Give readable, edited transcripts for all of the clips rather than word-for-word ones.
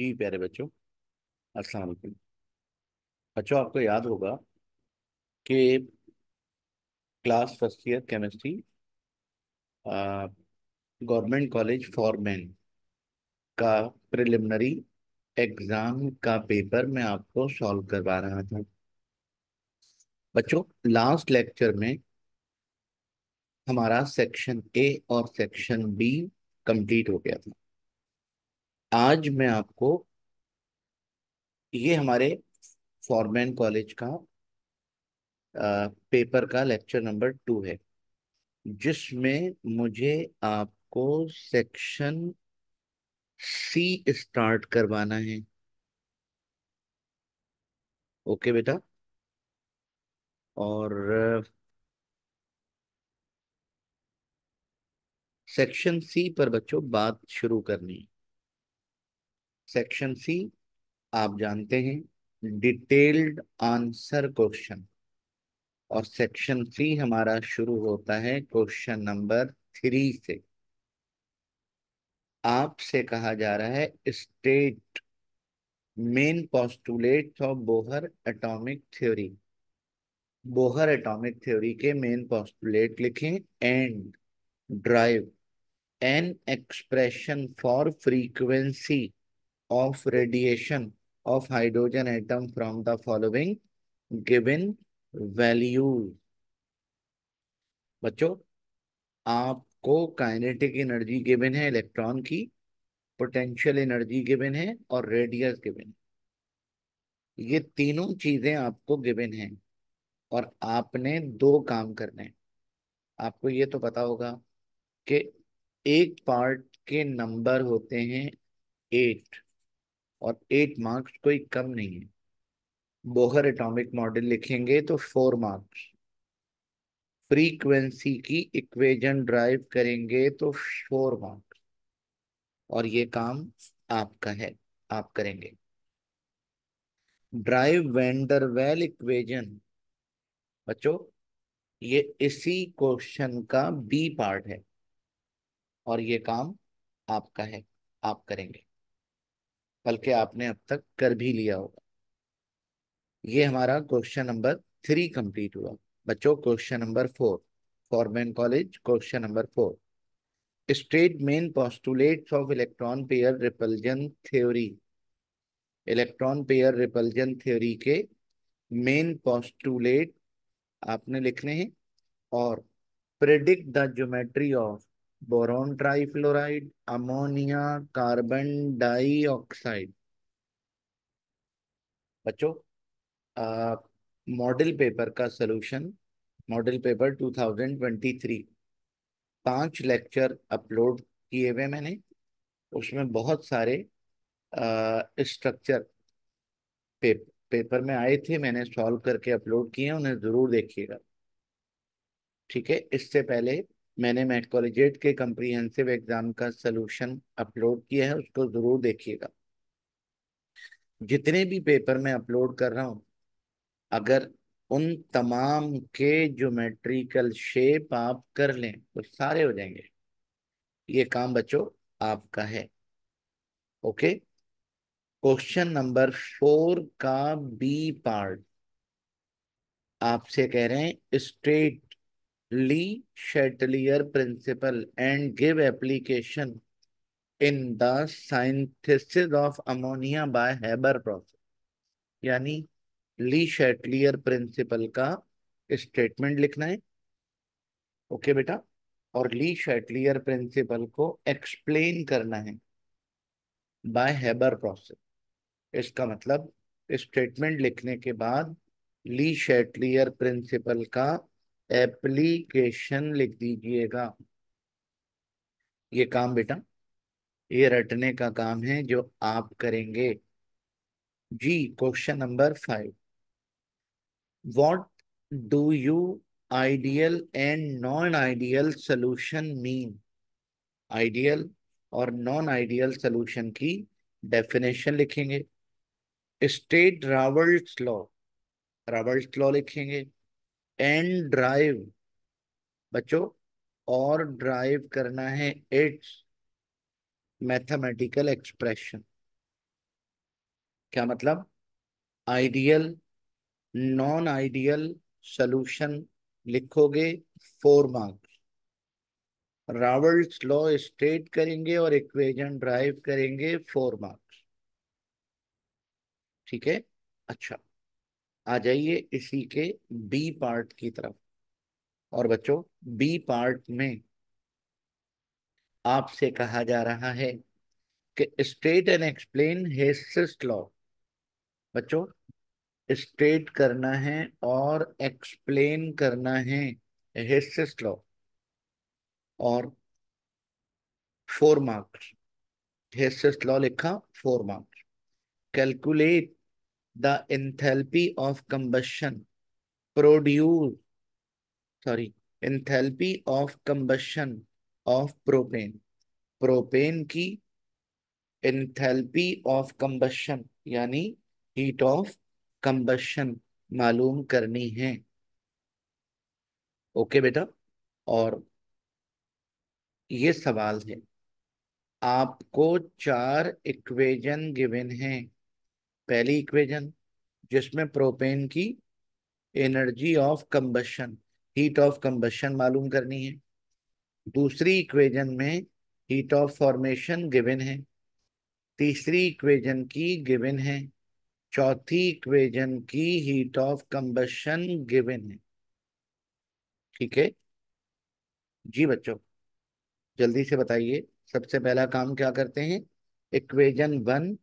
जी प्यारे बच्चों, अस्सलाम वालेकुम। बच्चों, आपको याद होगा कि class first year chemistry government college for main का प्रिलिमिनरी एग्जाम का पेपर मैं आपको सॉल्व करवा रहा था। बच्चों, लास्ट लेक्चर में हमारा सेक्शन ए और सेक्शन बी कंप्लीट हो गया था। आज मैं आपको ये हमारे फॉरमैन कॉलेज का पेपर का लेक्चर नंबर 2 है, जिसमें मुझे आपको सेक्शन सी स्टार्ट करवाना है। ओके बेटा। और सेक्शन सी पर बच्चों बात शुरू करनी है। सेक्शन सी आप जानते हैं, डिटेल्ड आंसर क्वेश्चन। और सेक्शन सी हमारा शुरू होता है क्वेश्चन नंबर 3 से। आपसे कहा जा रहा है, state main postulates of Bohr atomic theory. Bohr atomic theory के मेन पोस्टुलेट लिखें and drive an expression for frequency of radiation of hydrogen atom from the following given values। बच्चों, आपको काइनेटिक एनर्जी गिवन है electron की, potential energy given है और radius given है। ये तीनों चीजें आपको गिवन हैं और आपने दो काम करने हैं। आपको ये तो पता होगा कि एक पार्ट के नंबर होते हैं 8, और 8 मार्क्स कोई कम नहीं है। बोहर एटॉमिक मॉडल लिखेंगे तो 4 मार्क्स। फ्रीक्वेंसी की इक्वेशन ड्राइव करेंगे तो 4 मार्क्स। और ये काम आपका है, आप करेंगे। ड्राइव वेंडरवेल इक्वेशन, बच्चों ये इसी क्वेश्चन का बी पार्ट है और ये काम आपका है, आप करेंगे। बल्कि आपने अब तक कर भी लिया होगा। ये हमारा क्वेश्चन नंबर 3 कंप्लीट हुआ। बच्चों, question number 4, Forman college question number 4। State main postulates of electron pair repulsion theory. Electron pair repulsion theory के मेन पोस्टुलेट आपने लिखने हैं। और predict the geometry of boron trifluoride, ammonia, carbon dioxide. बच्चों, model paper का solution, model paper 2023, 5 lecture upload किए हुए मैंने। उसमें बहुत सारे स्ट्रक्चर पेपर में आए थे, मैंने सॉल्व करके अपलोड किए हैं, उन्हें जरूर देखिएगा। ठीक है। इससे पहले मैंने मेट कॉलेजिएट के कम्प्रीहेंसिव एग्जाम का सॉल्यूशन अपलोड किया है, उसको जरूर देखिएगा। जितने भी पेपर मैं अपलोड कर रहा हूँ, अगर उन तमाम के ज्योमेट्रिकल शेप आप कर लें तो सारे हो जाएंगे। ये काम बच्चों आपका है। ओके। क्वेश्चन नंबर 4 का बी पार्ट आपसे कह रहे हैं, state Le Chatelier principle and give application in the synthesis of ammonia by Haber process. यानी ली शेटलियर प्रिंसिपल का स्टेटमेंट लिखना है। ओके बेटा। और ली शेटलियर प्रिंसिपल को एक्सप्लेन करना है बाय हेबर प्रोसेस। इसका मतलब स्टेटमेंट लिखने के बाद ली शेटलियर प्रिंसिपल का एप्लीकेशन लिख दीजिएगा। ये काम बेटा, ये रटने का काम है जो आप करेंगे। जी, question number 5। What do you ideal and non ideal solution mean. Ideal और नॉन आइडियल सोल्यूशन की डेफिनेशन लिखेंगे। State Raoult's law, Raoult's law लिखेंगे। एंड ड्राइव, बच्चों और ड्राइव करना है इट्स मैथमेटिकल एक्सप्रेशन। क्या मतलब? आइडियल, नॉन आइडियल सॉल्यूशन लिखोगे 4 मार्क्स। रावल्स लॉ स्टेट करेंगे और इक्वेशन ड्राइव करेंगे 4 मार्क्स। ठीक है। अच्छा, आ जाइए इसी के बी पार्ट की तरफ। और बच्चों, बी पार्ट में आपसे कहा जा रहा है कि स्टेट एंड एक्सप्लेन हेसिस लॉ। बच्चों, स्टेट करना है और एक्सप्लेन करना है हेसिस लॉ, और 4 मार्क्स। हेसिस लॉ लिखा, 4 marks. Calculate the enthalpy of combustion produce, sorry, enthalpy of combustion of propane. Propane की एंथैल्पी ऑफ कंबशन यानी हीट ऑफ कंबशन मालूम करनी है। ओके बेटा। और ये सवाल है, आपको 4 इक्वेशन गिवन है। पहली इक्वेशन जिसमें प्रोपेन की energy of combustion, heat of combustion मालूम करनी है। दूसरी इक्वेशन में हीट ऑफ फॉर्मेशन गिवन है। तीसरी इक्वेशन की गिवन है। चौथी इक्वेशन की हीट ऑफ कंबशन गिवन है। ठीक है जी बच्चों, जल्दी से बताइए। सबसे पहला काम क्या करते हैं? इक्वेशन 1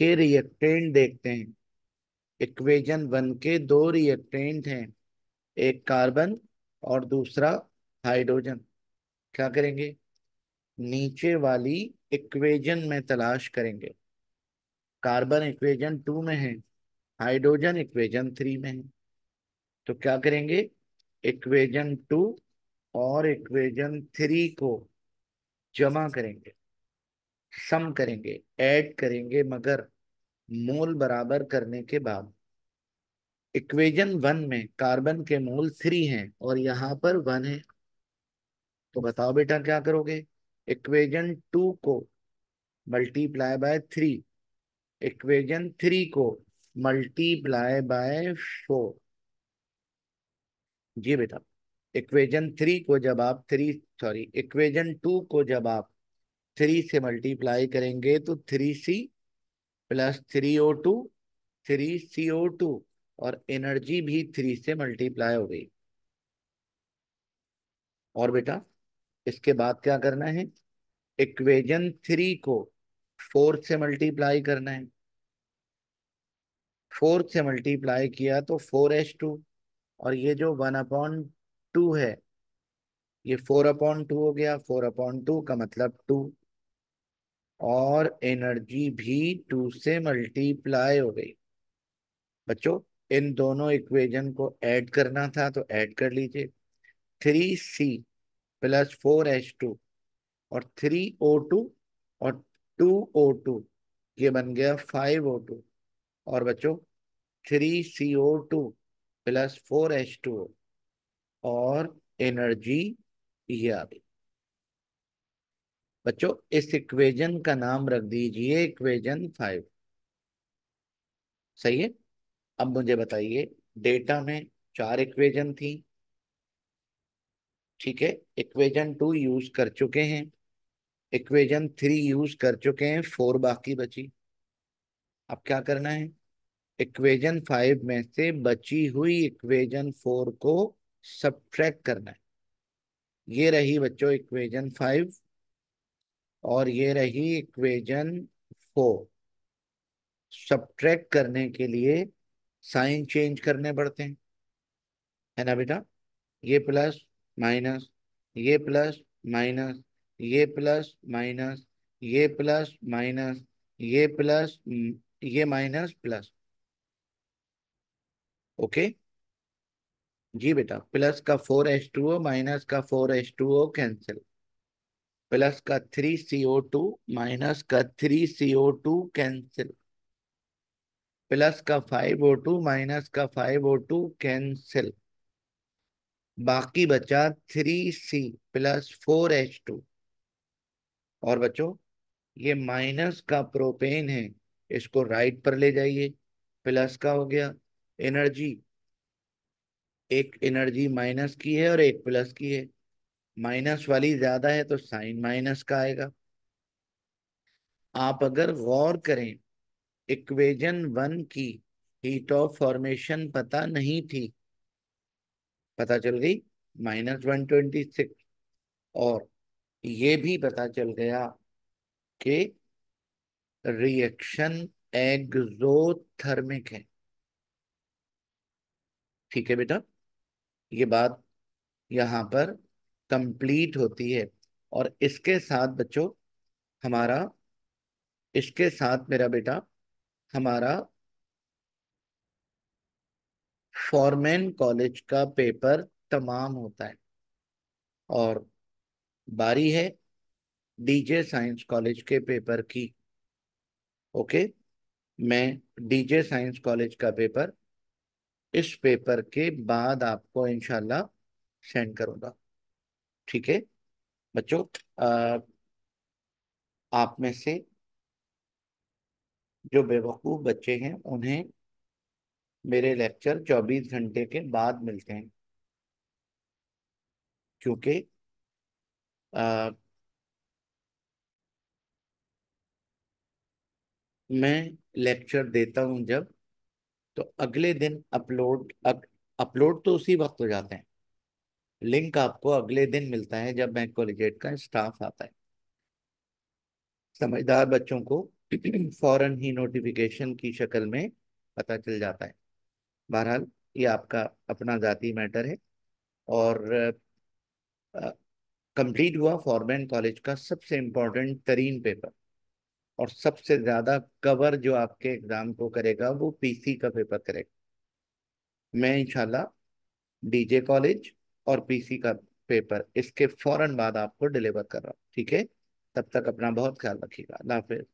के रिएक्टेंट देखते हैं। इक्वेशन 1 के दो रिएक्टेंट हैं, एक कार्बन और दूसरा हाइड्रोजन। क्या करेंगे? नीचे वाली इक्वेशन में तलाश करेंगे। कार्बन इक्वेशन 2 में है, हाइड्रोजन इक्वेशन 3 में है। तो क्या करेंगे? इक्वेशन 2 और इक्वेशन 3 को जमा करेंगे, सम करेंगे, ऐड करेंगे, मगर मोल बराबर करने के बाद। इक्वेशन 1 में कार्बन के मोल 3 हैं और यहाँ पर 1 है। तो बताओ बेटा क्या करोगे? इक्वेशन 2 को मल्टीप्लाई बाय 3, इक्वेशन 3 को मल्टीप्लाई बाय 4। जी बेटा, इक्वेशन 3 को जब आप थ्री सॉरी इक्वेशन 2 को जब आप 3 से मल्टीप्लाई करेंगे तो 3C+3O2, 3CO2, और एनर्जी भी 3 से मल्टीप्लाई हो गई। और बेटा, इसके बाद क्या करना है? इक्वेशन 3 को 4 से मल्टीप्लाई करना है। 4 से मल्टीप्लाई किया तो 4H2, और ये जो 1/2 है, ये 4/2 हो गया। 4/2 का मतलब 2, और एनर्जी भी 2 से मल्टीप्लाई हो गई। बच्चों, इन दोनों इक्वेशन को ऐड करना था तो ऐड कर लीजिए। 3C+4H2 और 3O2 और 2O2, ये बन गया 5O2। और बच्चों, 3CO2+4H2 और एनर्जी ये आ गई। बच्चों, इस इक्वेशन का नाम रख दीजिए इक्वेशन 5। सही है। अब मुझे बताइए, डेटा में 4 इक्वेशन थी। ठीक है, इक्वेशन 2 यूज कर चुके हैं, इक्वेशन 3 यूज कर चुके हैं, 4 बाकी बची। अब क्या करना है? इक्वेशन 5 में से बची हुई इक्वेशन 4 को सब्ट्रैक्ट करना है। ये रही बच्चों इक्वेशन 5, और ये रही इक्वेशन 4। सब्ट्रैक्ट करने के लिए साइन चेंज करने पड़ते हैं, है ना बेटा? ये प्लस माइनस, ये प्लस माइनस, ये प्लस माइनस, ये प्लस माइनस, ये प्लस, ये माइनस प्लस। ओके जी बेटा, प्लस का 4H2O माइनस का 4H2O कैंसिल। प्लस का 3CO2 माइनस का 3CO2 कैंसिल। प्लस का 5O2 माइनस का 5O2 कैंसिल। बाकी बचा 3C+4H2। और बच्चों, ये माइनस का प्रोपेन है, इसको राइट पर ले जाइए, प्लस का हो गया। एनर्जी, एक एनर्जी माइनस की है और एक प्लस की है, माइनस वाली ज्यादा है तो साइन माइनस का आएगा। आप अगर गौर करें, इक्वेशन 1 की हीट ऑफ फॉर्मेशन पता नहीं थी, पता चल गई -126। और ये भी पता चल गया कि रिएक्शन एग्जोथर्मिक है। ठीक है बेटा, ये बात यहाँ पर कंप्लीट होती है। और इसके साथ बच्चों हमारा, इसके साथ मेरा बेटा हमारा फॉरमैन कॉलेज का पेपर तमाम होता है। और बारी है डीजे साइंस कॉलेज के पेपर की। ओके, मैं डीजे साइंस कॉलेज का पेपर इस पेपर के बाद आपको इंशाल्लाह सेंड करूंगा। ठीक है बच्चों, अ, आप में से जो बेवकूफ़ बच्चे हैं उन्हें मेरे लेक्चर 24 घंटे के बाद मिलते हैं, क्योंकि अ, मैं लेक्चर देता हूं जब, तो अगले दिन अपलोड तो उसी वक्त हो जाते हैं। लिंक आपको अगले दिन मिलता है जब बैंक कॉलेजिएट का स्टाफ आता है। समझदार बच्चों को फौरन ही नोटिफिकेशन की शक्ल में पता चल जाता है। बहरहाल ये आपका अपना जाती मैटर है। और कंप्लीट हुआ फॉरमैन कॉलेज का सबसे इम्पोर्टेंट तरीन पेपर। और सबसे ज्यादा कवर जो आपके एग्जाम को करेगा वो पीसी का पेपर करेगा। मैं इंशाल्लाह डीजे कॉलेज और पीसी का पेपर इसके फौरन बाद आपको डिलीवर कर रहा हूँ। ठीक है, तब तक अपना बहुत ख्याल रखिएगा। अल्लाह हाफिज।